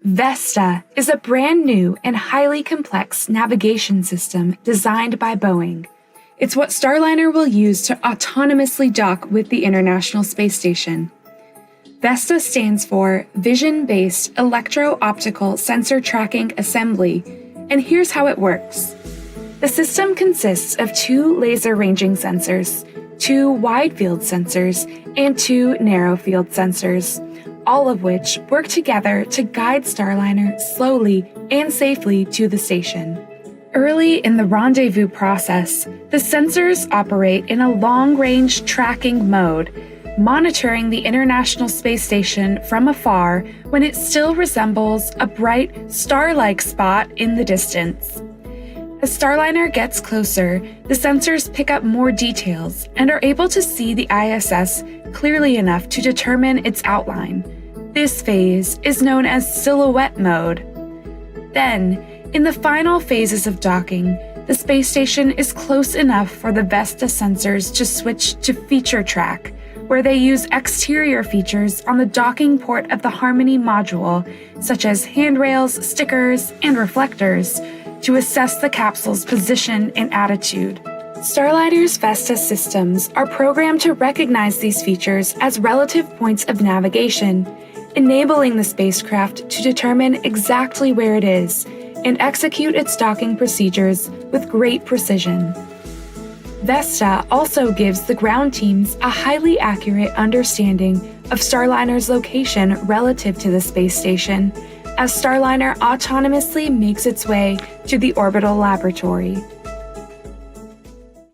VESTA is a brand new and highly complex navigation system designed by Boeing. It's what Starliner will use to autonomously dock with the International Space Station. VESTA stands for Vision-Based Electro-Optical Sensor Tracking Assembly, and here's how it works. The system consists of 2 laser-ranging sensors, 2 wide-field sensors, and 2 narrow-field sensors, all of which work together to guide Starliner slowly and safely to the station. Early in the rendezvous process, the sensors operate in a long-range tracking mode, monitoring the International Space Station from afar when it still resembles a bright, star-like spot in the distance. As Starliner gets closer, the sensors pick up more details and are able to see the ISS clearly enough to determine its outline. This phase is known as silhouette mode. Then, in the final phases of docking, the space station is close enough for the VESTA sensors to switch to feature track, where they use exterior features on the docking port of the Harmony module, such as handrails, stickers, and reflectors, to assess the capsule's position and attitude. Starliner's VESTA systems are programmed to recognize these features as relative points of navigation, enabling the spacecraft to determine exactly where it is and execute its docking procedures with great precision. VESTA also gives the ground teams a highly accurate understanding of Starliner's location relative to the space station, as Starliner autonomously makes its way to the orbital laboratory.